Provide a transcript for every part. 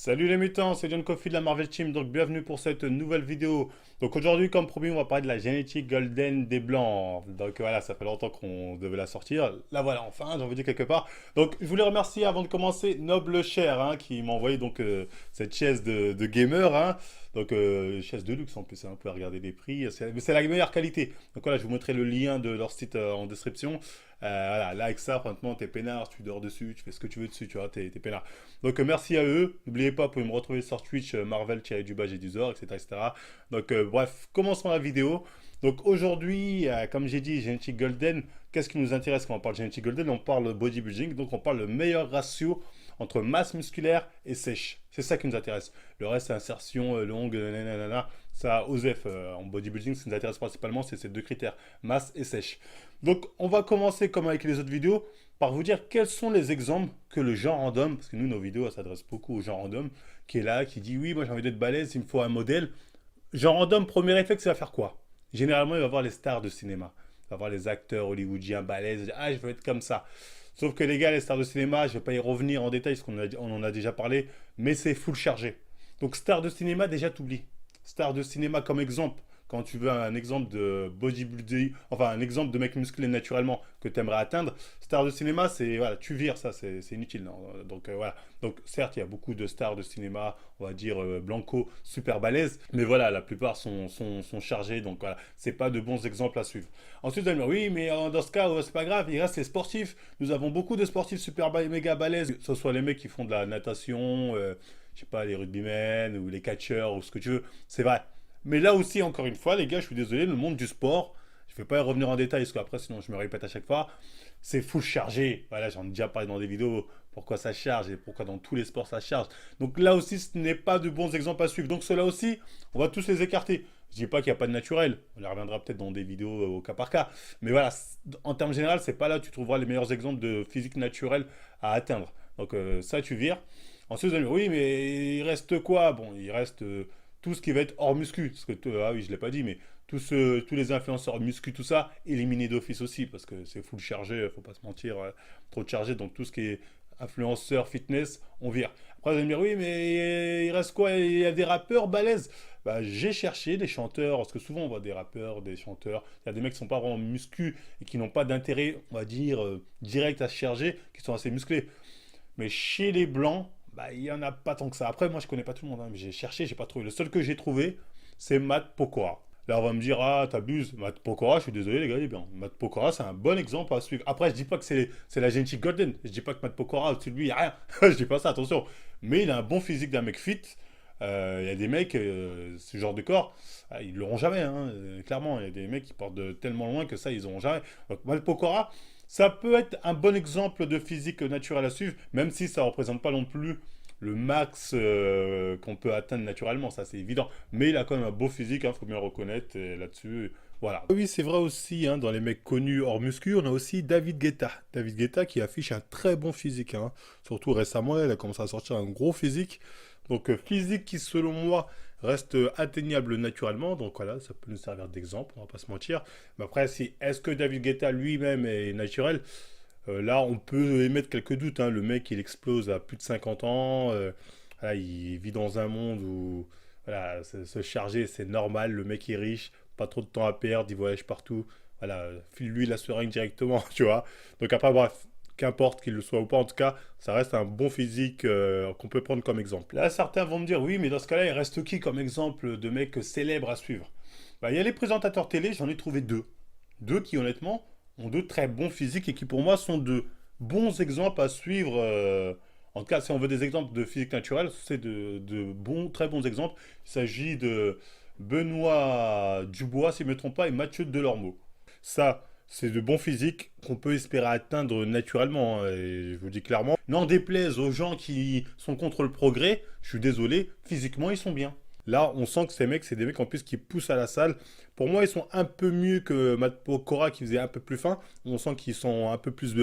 Salut les mutants, c'est John Coffey de la Marvel Team, donc bienvenue pour cette nouvelle vidéo. Donc aujourd'hui, comme promis, on va parler de la génétique golden des blancs. Donc voilà, ça fait longtemps qu'on devait la sortir. La voilà enfin, j'ai envie de dire quelque part. Donc je voulais remercier avant de commencer Noble Cher, qui m'a envoyé donc cette chaise de gamer. Donc chaise de luxe en plus, vous pouvez regarder les prix, c'est la meilleure qualité. Donc voilà, je vous mettrai le lien de leur site en description. Voilà, là avec ça, franchement, t'es peinard, tu dors dessus, tu fais ce que tu veux dessus, tu vois, t'es peinard. Donc merci à eux. N'oubliez pas, vous pouvez me retrouver sur Twitch, Marvel-du-bas et du Zor, etc., etc. Donc bref, commençons la vidéo. Donc aujourd'hui, comme j'ai dit, Genetic Golden, qu'est-ce qui nous intéresse quand on parle Genetic Golden? On parle bodybuilding, donc on parle le meilleur ratio entre masse musculaire et sèche. C'est ça qui nous intéresse. Le reste, c'est insertion longue, nanana. Ça, OSEF, en bodybuilding, ce qui nous intéresse principalement, c'est ces deux critères, masse et sèche. Donc, on va commencer, comme avec les autres vidéos, par vous dire quels sont les exemples que le genre random, parce que nous, nos vidéos, s'adressent beaucoup au genre random, qui est là, qui dit, oui, moi j'ai envie d'être balèze, il me faut un modèle. Genre random, premier réflexe, il va faire quoi? Généralement, il va voir les stars de cinéma. Il va voir les acteurs hollywoodiens balèzes, ah, je veux être comme ça. Sauf que les gars, les stars de cinéma, je ne vais pas y revenir en détail, parce qu'on en a déjà parlé, mais c'est full chargé. Donc, stars de cinéma, déjà, t'oublies. Stars de cinéma comme exemple, quand tu veux un exemple de bodybuilding, enfin un exemple de mec musclé naturellement que tu aimerais atteindre, star de cinéma, c'est voilà, tu vires ça, c'est inutile. Non. Donc voilà. Donc certes, il y a beaucoup de stars de cinéma, on va dire Blanco, super balèze, mais voilà, la plupart sont chargés, donc voilà, c'est pas de bons exemples à suivre. Ensuite, vous allez me dire, oui, mais dans ce cas, c'est pas grave, il reste les sportifs. Nous avons beaucoup de sportifs super méga balèzes, que ce soit les mecs qui font de la natation, je sais pas, les rugbymen ou les catcheurs ou ce que tu veux, c'est vrai. Mais là aussi, encore une fois, les gars, je suis désolé, le monde du sport, je ne vais pas y revenir en détail, parce qu'après, sinon je me répète à chaque fois, c'est full chargé. Voilà, j'en ai déjà parlé dans des vidéos, pourquoi ça charge et pourquoi dans tous les sports ça charge. Donc là aussi, ce n'est pas de bons exemples à suivre. Donc ceux-là aussi, on va tous les écarter. Je dis pas qu'il n'y a pas de naturel, on y reviendra peut-être dans des vidéos au cas par cas. Mais voilà, en termes généraux, c'est pas là que tu trouveras les meilleurs exemples de physique naturelle à atteindre. Donc ça, tu vires. Ensuite, vous allez me dire, oui, mais il reste quoi? Bon, il reste tout ce qui va être hors muscu. Parce que, ah oui, je ne l'ai pas dit, mais tous les influenceurs muscu, tout ça, éliminés d'office aussi. Parce que c'est full chargé, faut pas se mentir, trop de chargé. Donc tout ce qui est influenceur, fitness, on vire. Après, vous allez me dire, oui, mais il reste quoi? Il y a des rappeurs balèzes. Bah, j'ai cherché des chanteurs, parce que souvent on voit des rappeurs, des chanteurs, il y a des mecs qui sont pas vraiment muscu et qui n'ont pas d'intérêt, on va dire, direct à se charger, qui sont assez musclés. Mais chez les blancs, bah, il n'y en a pas tant que ça. Après, moi, je connais pas tout le monde, mais j'ai cherché, j'ai pas trouvé. Le seul que j'ai trouvé, c'est Matt Pokora. Là, on va me dire, ah, t'abuses. Matt Pokora, je suis désolé, les gars, il est bien. Matt Pokora, c'est un bon exemple à suivre. Après, je dis pas que c'est la Genetic Golden. Je dis pas que Matt Pokora, au-dessus de lui, il n'y a rien. Je dis pas ça, attention. Mais il a un bon physique d'un mec fit. Il y a des mecs, ce genre de corps, ils l'auront jamais, clairement. Il y a des mecs qui portent tellement loin que ça, ils n'auront jamais. Donc, Matt Pokora, ça peut être un bon exemple de physique naturelle à suivre, même si ça ne représente pas non plus le max qu'on peut atteindre naturellement, ça c'est évident. Mais il a quand même un beau physique, il faut bien le reconnaître là-dessus. Voilà. Oui, c'est vrai aussi, dans les mecs connus hors muscu, on a aussi David Guetta. David Guetta qui affiche un très bon physique. Surtout récemment, il a commencé à sortir un gros physique. Donc physique qui, selon moi, reste atteignable naturellement. Donc voilà, ça peut nous servir d'exemple, on va pas se mentir. Mais après, est-ce que David Guetta lui-même est naturel? Là, on peut émettre quelques doutes. Le mec, il explose à plus de 50 ans. Voilà, il vit dans un monde où voilà, se charger, c'est normal. Le mec est riche, pas trop de temps à perdre, il voyage partout. Voilà, file-lui la seringue directement, tu vois. Donc après, bref, qu'importe qu'il le soit ou pas, en tout cas, ça reste un bon physique qu'on peut prendre comme exemple. Là, certains vont me dire, oui, mais dans ce cas-là, il reste qui comme exemple de mecs célèbres à suivre? Bah, il y a les présentateurs télé, j'en ai trouvé deux. Deux qui, honnêtement, ont de très bons physiques et qui, pour moi, sont de bons exemples à suivre. En tout cas, si on veut des exemples de physique naturelle, c'est de bons, très bons exemples. Il s'agit de Benoît Dubois, si je ne me trompe pas, et Mathieu Delormeau. Ça, c'est de bons physiques qu'on peut espérer atteindre naturellement, et je vous dis clairement. N'en déplaise aux gens qui sont contre le progrès, je suis désolé, physiquement, ils sont bien. Là, on sent que ces mecs, c'est des mecs en plus qui poussent à la salle. Pour moi, ils sont un peu mieux que Matt Pokora qui faisait un peu plus fin. On sent qu'ils sont un peu plus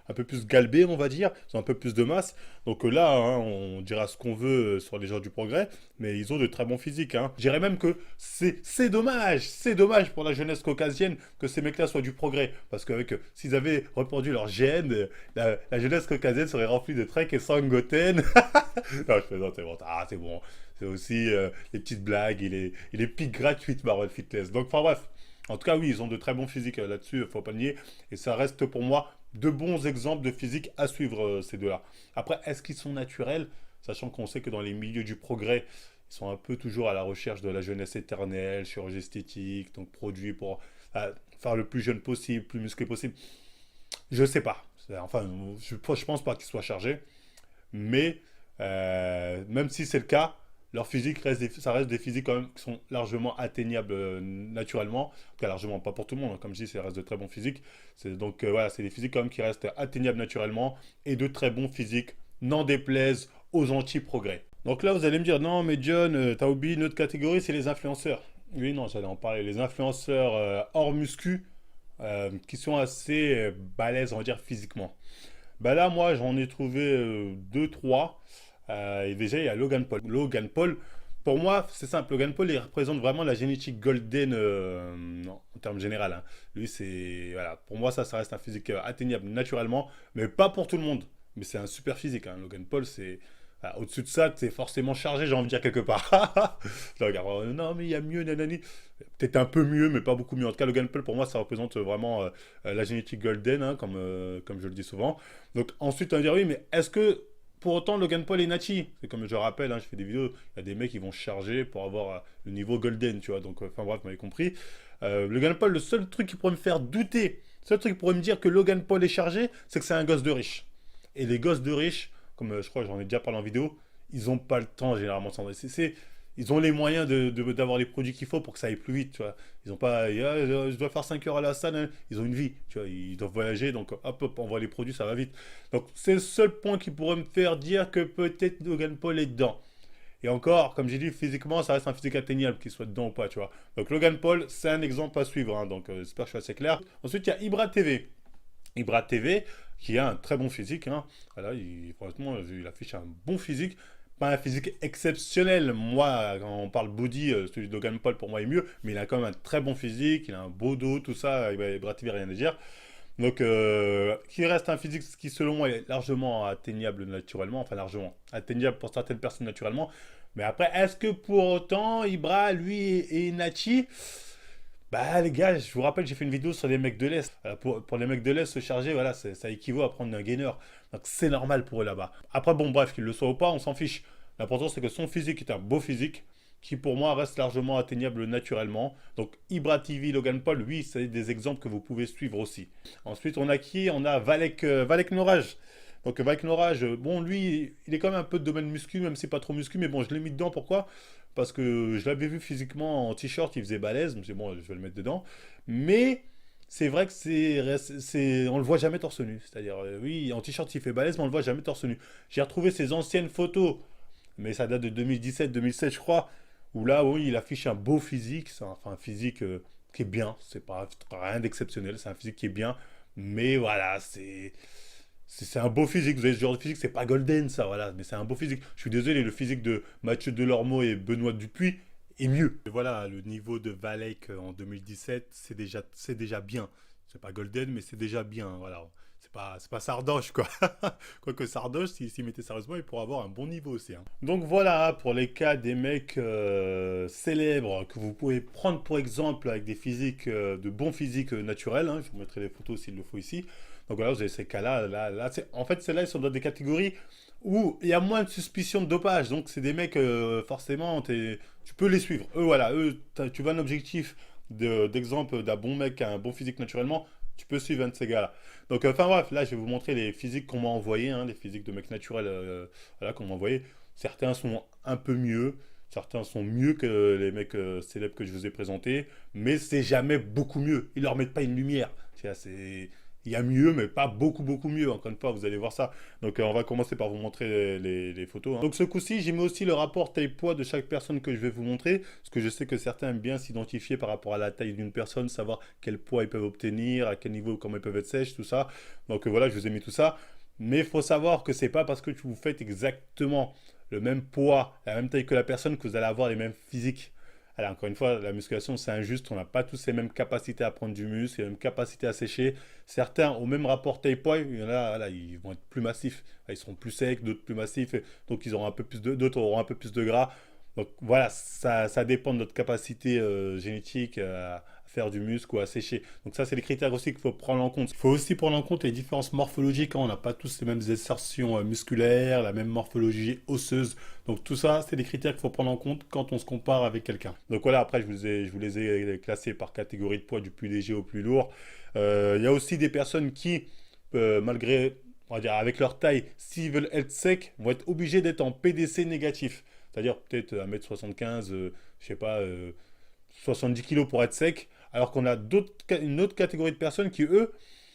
un peu plus galbés, on va dire, ils ont un peu plus de masse. Donc là, hein, on dira ce qu'on veut sur les gens du progrès, mais ils ont de très bons physiques. Hein. Je dirais même que c'est dommage pour la jeunesse caucasienne que ces mecs-là soient du progrès. Parce que s'ils avaient reproduit leur gène, la jeunesse caucasienne serait remplie de Trek et Sangoten. Non, je plaisante, c'est bon. Ah, c'est bon. C'est aussi les petites blagues et les piques gratuites Marvel Fitness. Donc, enfin bref. En tout cas, oui, ils ont de très bons physiques là-dessus, faut pas le nier. Et ça reste pour moi de bons exemples de physique à suivre, ces deux-là. Après, est-ce qu'ils sont naturels? Sachant qu'on sait que dans les milieux du progrès, ils sont un peu toujours à la recherche de la jeunesse éternelle, chirurgie esthétique, donc produits pour faire le plus jeune possible, plus musclé possible. Je sais pas. Enfin, je pense pas qu'ils soient chargés. Mais même si c'est le cas, leur physique ça reste des physiques quand même qui sont largement atteignables naturellement. En tout cas, largement, pas pour tout le monde. Hein. Comme je dis, ça reste de très bons physiques. Donc voilà, c'est des physiques quand même qui restent atteignables naturellement et de très bons physiques, n'en déplaise aux anti-progrès. Donc là, vous allez me dire, non, mais John, t'as oublié une autre catégorie, c'est les influenceurs. Oui, non, j'allais en parler. Les influenceurs hors muscu, qui sont assez balèzes, on va dire, physiquement. Bah là, moi, j'en ai trouvé deux, trois. Et déjà, il y a Logan Paul. Logan Paul, pour moi, c'est simple. Logan Paul, il représente vraiment la génétique golden en termes général. Hein. Lui, c'est. Voilà. Pour moi, ça reste un physique atteignable naturellement, mais pas pour tout le monde. Mais c'est un super physique. Hein. Logan Paul, c'est. Voilà, au-dessus de ça, c'est forcément chargé, j'ai envie de dire quelque part. Je regarde, non, mais il y a mieux, nanani. Peut-être un peu mieux, mais pas beaucoup mieux. En tout cas, Logan Paul, pour moi, ça représente vraiment la génétique golden, hein, comme je le dis souvent. Donc, ensuite, on va dire, oui, mais est-ce que pour autant, Logan Paul est Nachi? C'est comme je rappelle, hein, je fais des vidéos, il y a des mecs qui vont se charger pour avoir le niveau golden, tu vois. Donc, enfin bref, vous m'avez compris. Logan Paul, le seul truc qui pourrait me faire douter, le seul truc qui pourrait me dire que Logan Paul est chargé, c'est que c'est un gosse de riche. Et les gosses de riches, comme je crois que j'en ai déjà parlé en vidéo, ils n'ont pas le temps généralement de s'entraîner. Ils ont les moyens d'avoir les produits qu'il faut pour que ça aille plus vite, tu vois. Ils ont pas, je dois faire 5 heures à la salle, hein. Ils ont une vie, tu vois. Ils doivent voyager, donc hop, on voit les produits, ça va vite. Donc c'est le seul point qui pourrait me faire dire que peut-être Logan Paul est dedans. Et encore, comme j'ai dit, physiquement, ça reste un physique atteignable, qu'il soit dedans ou pas, tu vois. Donc Logan Paul, c'est un exemple à suivre, hein. Donc j'espère que je suis assez clair. Ensuite, il y a Ibra TV. Ibra TV, qui a un très bon physique. Hein. Voilà, franchement, il affiche un bon physique. Pas un physique exceptionnel. Moi, quand on parle body, celui de Logan Paul pour moi est mieux, mais il a quand même un très bon physique, il a un beau dos, tout ça. Ibra TV, rien à dire. Donc, qui reste un physique qui, selon moi, est largement atteignable naturellement, enfin largement atteignable pour certaines personnes naturellement. Mais après, est-ce que pour autant, Ibra, lui, et Nachi, bah les gars, je vous rappelle, j'ai fait une vidéo sur les mecs de l'Est. Pour les mecs de l'Est, se charger, voilà, ça équivaut à prendre un gainer. Donc c'est normal pour eux là-bas. Après, bon, bref, qu'il le soit ou pas, on s'en fiche. L'important, c'est que son physique est un beau physique, qui pour moi reste largement atteignable naturellement. Donc Ibra TV, Logan Paul, oui, c'est des exemples que vous pouvez suivre aussi. Ensuite, on a qui? On a Valek Noraj. Donc Valek Noraj, bon, lui, il est quand même un peu de domaine muscu, même si c'est pas trop muscu, mais bon, je l'ai mis dedans, pourquoi? Parce que je l'avais vu physiquement en t-shirt, il faisait balèze, je me suis dit, bon, je vais le mettre dedans. Mais c'est vrai que on le voit jamais torse nu. C'est-à-dire, oui, en t-shirt, il fait balèze, mais on le voit jamais torse nu. J'ai retrouvé ses anciennes photos, mais ça date de 2017-2016, je crois, où là, oui, il affiche un beau physique, enfin un physique qui est bien, c'est pas rien d'exceptionnel, c'est un physique qui est bien, mais voilà, c'est un beau physique. Vous avez ce genre de physique, c'est pas golden ça, voilà, mais c'est un beau physique. Je suis désolé, le physique de Mathieu Delormeau et Benoît Dupuis est mieux. Et voilà, le niveau de Valek en 2017, c'est déjà bien. C'est pas golden, mais c'est déjà bien, voilà. C'est pas Sardoche, quoi. Quoique Sardoche, s'il mettait sérieusement, il pourrait avoir un bon niveau aussi. Hein. Donc voilà, pour les cas des mecs célèbres que vous pouvez prendre pour exemple avec des physiques, de bons physiques naturels. Hein. Je vous mettrai les photos s'il le faut ici. Donc voilà, vous avez ces cas-là. En fait, celles-là, ils sont dans des catégories où il y a moins de suspicion de dopage. Donc c'est des mecs, forcément, tu peux les suivre. Eux, voilà, tu vois un objectif d'exemple d'un bon mec qui a un bon physique naturellement, tu peux suivre un de ces gars-là. Donc, enfin bref, là, je vais vous montrer les physiques qu'on m'a envoyés, hein, les physiques de mecs naturels voilà, qu'on m'a envoyés. Certains sont un peu mieux, certains sont mieux que les mecs célèbres que je vous ai présentés, mais c'est jamais beaucoup mieux. Ils leur mettent pas une lumière. Il y a mieux, mais pas beaucoup mieux. Encore une fois, vous allez voir ça. Donc, on va commencer par vous montrer les photos, hein. Donc, ce coup-ci, j'ai mis aussi le rapport taille-poids de chaque personne que je vais vous montrer. Parce que je sais que certains aiment bien s'identifier par rapport à la taille d'une personne, savoir quel poids ils peuvent obtenir, à quel niveau, comment ils peuvent être sèches, tout ça. Donc, voilà, je vous ai mis tout ça. Mais il faut savoir que c'est pas parce que vous faites exactement le même poids, la même taille que la personne que vous allez avoir les mêmes physiques. Alors, encore une fois, la musculation, c'est injuste. On n'a pas tous les mêmes capacités à prendre du muscle, les mêmes capacités à sécher. Certains, au même rapport taille-poids, il y en a, là, ils vont être plus massifs. Ils seront plus secs, d'autres plus massifs. Donc, ils auront un peu plus d'autres auront un peu plus de gras. Donc, voilà, ça dépend de notre capacité génétique à faire du muscle ou à sécher. Donc, ça, c'est les critères aussi qu'il faut prendre en compte. Il faut aussi prendre en compte les différences morphologiques, hein. On n'a pas tous les mêmes insertions musculaires, la même morphologie osseuse. Donc tout ça, c'est des critères qu'il faut prendre en compte quand on se compare avec quelqu'un. Donc voilà, après, je vous les ai classés par catégorie de poids du plus léger au plus lourd. Il y a aussi des personnes qui, malgré, on va dire, avec leur taille, s'ils veulent être secs, vont être obligés d'être en PDC négatif. C'est-à-dire peut-être 1m75, je sais pas, 70 kg pour être sec. Alors qu'on a une autre catégorie de personnes qui, eux,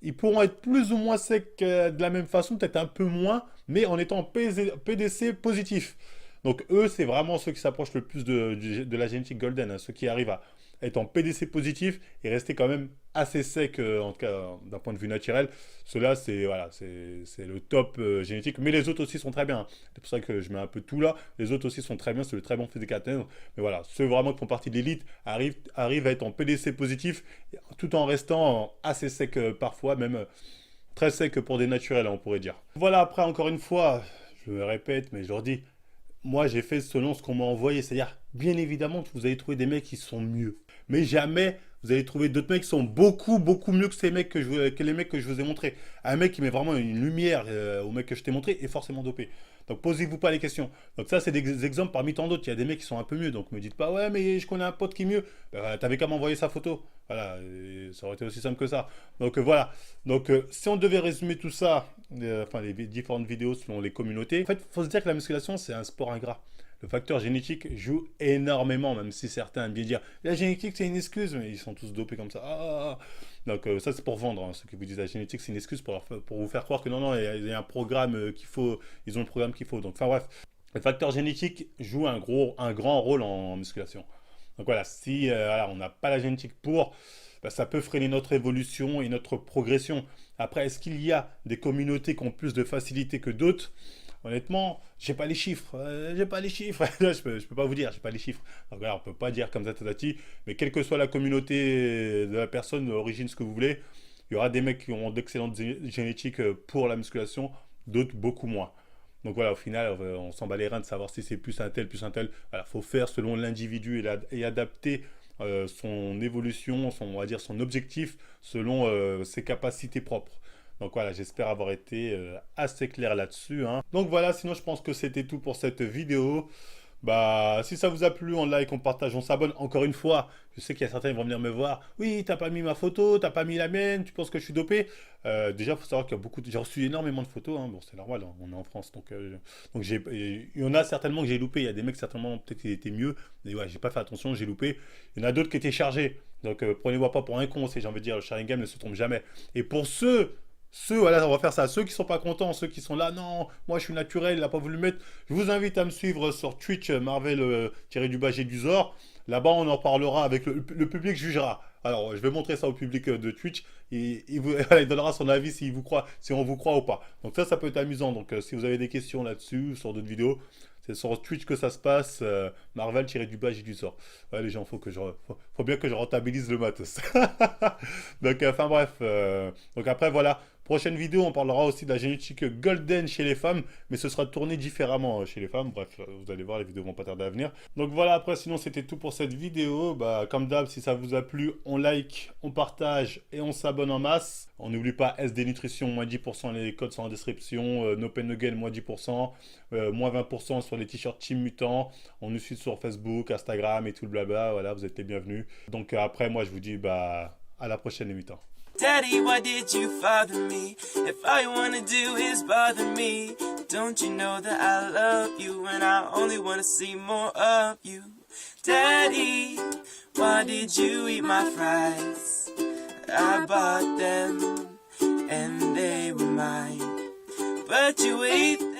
ils pourront être plus ou moins secs de la même façon, peut-être un peu moins, mais en étant PDC positif. Donc eux, c'est vraiment ceux qui s'approchent le plus de la génétique golden, hein, ceux qui arrivent à être en PDC positif et rester quand même assez sec, en tout cas d'un point de vue naturel. Ceux-là, c'est voilà, c'est le top génétique. Mais les autres aussi sont très bien, hein. C'est pour ça que je mets un peu tout là. Les autres aussi sont très bien, c'est le très bon physique à atteindre. Mais voilà, ceux vraiment qui font partie de l'élite arrivent à être en PDC positif tout en restant assez sec parfois, même très sec pour des naturels, on pourrait dire. Voilà, après, encore une fois, je me répète, mais je leur dis, moi, j'ai fait selon ce qu'on m'a envoyé. C'est-à-dire, bien évidemment, que vous allez trouver des mecs qui sont mieux. Mais jamais, vous allez trouver d'autres mecs qui sont beaucoup mieux que ces mecs que les mecs que je vous ai montrés. Un mec qui met vraiment une lumière au mec que je t'ai montré est forcément dopé. Donc, posez-vous pas les questions. Donc, ça, c'est des exemples parmi tant d'autres. Il y a des mecs qui sont un peu mieux. Donc, me dites pas, ouais, mais je connais un pote qui est mieux. Ben, t'avais qu'à m'envoyer sa photo. Voilà, ça aurait été aussi simple que ça. Donc, voilà. Donc, si on devait résumer tout ça, enfin, les différentes vidéos selon les communautés, en fait, il faut se dire que la musculation, c'est un sport ingrat. Le facteur génétique joue énormément, même si certains aiment bien dire la génétique c'est une excuse, mais ils sont tous dopés comme ça. Donc ça c'est pour vendre, hein, ceux qui vous disent la génétique c'est une excuse pour vous faire croire que non, il y a un programme qu'il faut, ils ont le programme qu'il faut. Donc enfin bref, le facteur génétique joue un grand rôle en musculation. Donc voilà, si voilà, on n'a pas la génétique pour, bah, ça peut freiner notre évolution et notre progression. Après, est-ce qu'il y a des communautés qui ont plus de facilité que d'autres? Honnêtement, j'ai pas les chiffres. J'ai pas les chiffres. je peux pas vous dire, j'ai pas les chiffres. Donc voilà, on peut pas dire comme ça, tatati. Mais quelle que soit la communauté de la personne, l'origine, ce que vous voulez, il y aura des mecs qui ont d'excellentes génétiques pour la musculation, d'autres beaucoup moins. Donc voilà, au final, on s'en bat les reins de savoir si c'est plus un tel, plus un tel. Voilà, faut faire selon l'individu et adapter son évolution, on va dire son objectif selon ses capacités propres. Donc voilà, j'espère avoir été assez clair là-dessus, hein. Donc voilà, sinon je pense que c'était tout pour cette vidéo. Bah, si ça vous a plu, on like, on partage, on s'abonne. Encore une fois, je sais qu'il y a certains qui vont venir me voir. Oui, t'as pas mis ma photo, t'as pas mis la mienne, tu penses que je suis dopé. Déjà, il faut savoir qu'il y a j'ai reçu énormément de photos, hein. Bon, c'est normal, hein, on est en France. Donc il y en a certainement que j'ai loupé. Il y a des mecs certainement peut-être qui étaient mieux. Mais ouais, j'ai pas fait attention, j'ai loupé. Il y en a d'autres qui étaient chargés. Donc prenez-moi pas pour un con, j'ai envie de dire, le sharing game ne se trompe jamais. Et pour voilà, on va faire ça. Ceux qui sont pas contents, ceux qui sont là, non, moi je suis naturel, il n'a pas voulu le mettre. Je vous invite à me suivre sur Twitch, Marvel-du-bas j'ai du Zor. Là-bas, on en parlera avec le public jugera. Alors, je vais montrer ça au public de Twitch. Il donnera son avis s'il vous croit, si on vous croit ou pas. Donc ça peut être amusant. Donc si vous avez des questions là-dessus, sur d'autres vidéos, c'est sur Twitch que ça se passe. Marvel-du-bas j'ai du Zor. Ouais, les gens, faut bien que je rentabilise le matos. Donc, enfin bref. Donc après, voilà. Prochaine vidéo, on parlera aussi de la génétique golden chez les femmes, mais ce sera tourné différemment chez les femmes. Bref, vous allez voir, les vidéos vont pas tarder à venir. Donc voilà, après, sinon, c'était tout pour cette vidéo. Bah, comme d'hab, si ça vous a plu, on like, on partage et on s'abonne en masse. On n'oublie pas SD Nutrition, moins 10%, les codes sont en description. No Pain No Gain, moins 10%. Moins 20% sur les t-shirts Team Mutant. On nous suit sur Facebook, Instagram et tout le blabla. Voilà, vous êtes les bienvenus. Donc après, moi, je vous dis bah, à la prochaine, les mutants. Daddy, why did you father me? If all you wanna do is bother me, don't you know that I love you and I only wanna see more of you? Daddy, why did you eat my fries? I bought them. and they were mine. But you ate